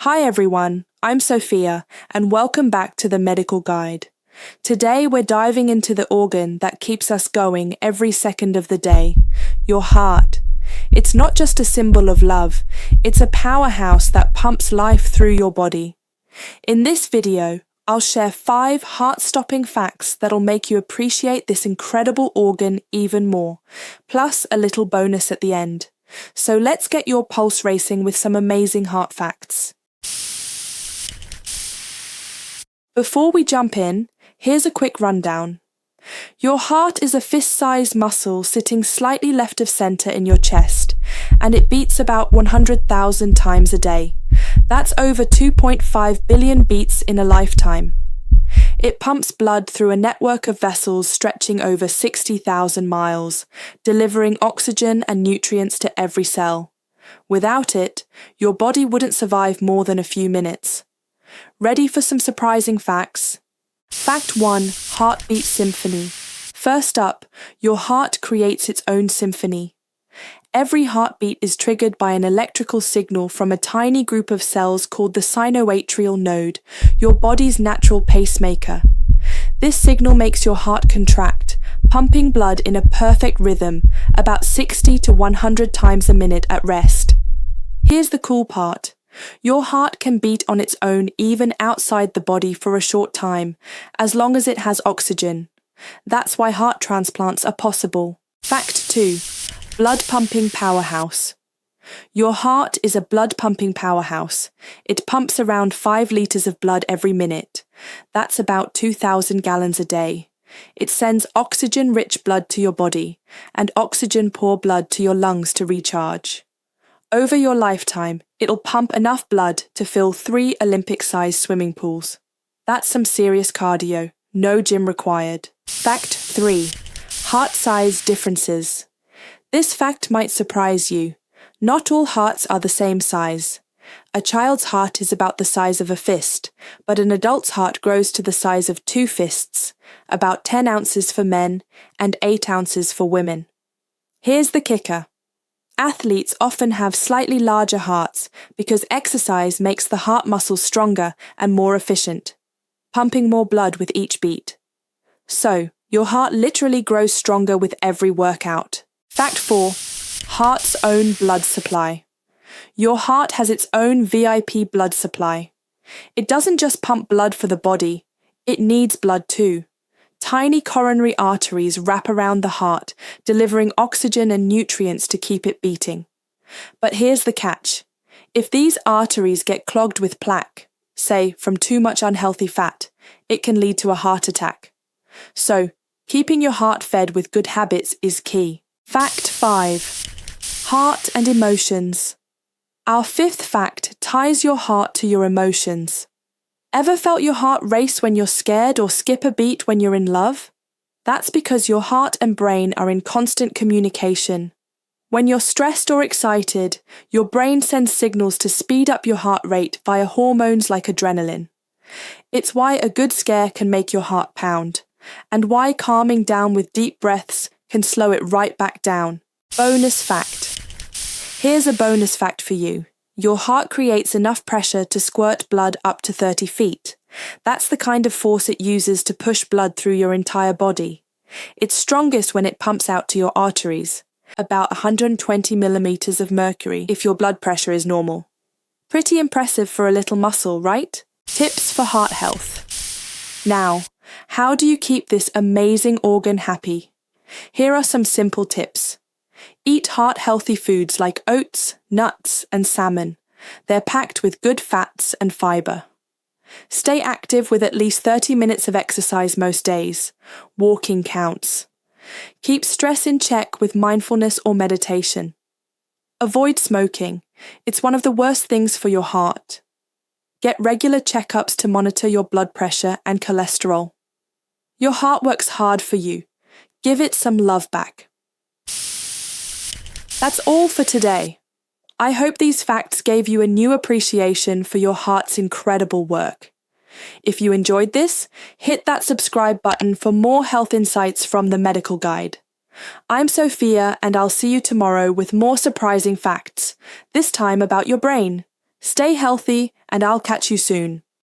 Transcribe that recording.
Hi everyone, I'm Sofia and welcome back to the Medical Guide. Today we're diving into the organ that keeps us going every second of the day, your heart. It's not just a symbol of love, it's a powerhouse that pumps life through your body. In this video, I'll share 5 heart-stopping facts that'll make you appreciate this incredible organ even more, plus a little bonus at the end. So let's get your pulse racing with some amazing heart facts. Before we jump in, here's a quick rundown. Your heart is a fist-sized muscle sitting slightly left of center in your chest, and it beats about 100,000 times a day. That's over 2.5 billion beats in a lifetime. It pumps blood through a network of vessels stretching over 60,000 miles, delivering oxygen and nutrients to every cell. Without it, your body wouldn't survive more than a few minutes. Ready for some surprising facts? Fact 1. Heartbeat symphony. First up, your heart creates its own symphony. Every heartbeat is triggered by an electrical signal from a tiny group of cells called the sinoatrial node, your body's natural pacemaker. This signal makes your heart contract, pumping blood in a perfect rhythm, about 60 to 100 times a minute at rest. Here's the cool part. Your heart can beat on its own even outside the body for a short time, as long as it has oxygen. That's why heart transplants are possible. Fact 2. Blood-pumping powerhouse. Your heart is a blood-pumping powerhouse. It pumps around 5 liters of blood every minute. That's about 2,000 gallons a day. It sends oxygen-rich blood to your body, and oxygen-poor blood to your lungs to recharge. Over your lifetime, it'll pump enough blood to fill 3 Olympic-sized swimming pools. That's some serious cardio, no gym required. Fact 3. Heart size differences. This fact might surprise you. Not all hearts are the same size. A child's heart is about the size of a fist, but an adult's heart grows to the size of 2 fists, about 10 ounces for men and 8 ounces for women. Here's the kicker. Athletes often have slightly larger hearts because exercise makes the heart muscle stronger and more efficient, pumping more blood with each beat. So, your heart literally grows stronger with every workout. Fact 4. Heart's own blood supply. Your heart has its own VIP blood supply. It doesn't just pump blood for the body, it needs blood too. Tiny coronary arteries wrap around the heart, delivering oxygen and nutrients to keep it beating. But here's the catch. If these arteries get clogged with plaque, say from too much unhealthy fat, it can lead to a heart attack. So, keeping your heart fed with good habits is key. Fact 5. Heart and emotions. Our 5th fact ties your heart to your emotions. Ever felt your heart race when you're scared or skip a beat when you're in love? That's because your heart and brain are in constant communication. When you're stressed or excited, your brain sends signals to speed up your heart rate via hormones like adrenaline. It's why a good scare can make your heart pound, and why calming down with deep breaths can slow it right back down. Bonus fact. Here's a bonus fact for you. Your heart creates enough pressure to squirt blood up to 30 feet. That's the kind of force it uses to push blood through your entire body. It's strongest when it pumps out to your arteries, about 120 millimeters of mercury if your blood pressure is normal. Pretty impressive for a little muscle, right? Tips for heart health. Now, how do you keep this amazing organ happy? Here are some simple tips. Eat heart-healthy foods like oats, nuts, and salmon. They're packed with good fats and fiber. Stay active with at least 30 minutes of exercise most days. Walking counts. Keep stress in check with mindfulness or meditation. Avoid smoking. It's one of the worst things for your heart. Get regular checkups to monitor your blood pressure and cholesterol. Your heart works hard for you. Give it some love back. That's all for today. I hope these facts gave you a new appreciation for your heart's incredible work. If you enjoyed this, hit that subscribe button for more health insights from the Medical Guide. I'm Sofia, and I'll see you tomorrow with more surprising facts, this time about your brain. Stay healthy, and I'll catch you soon.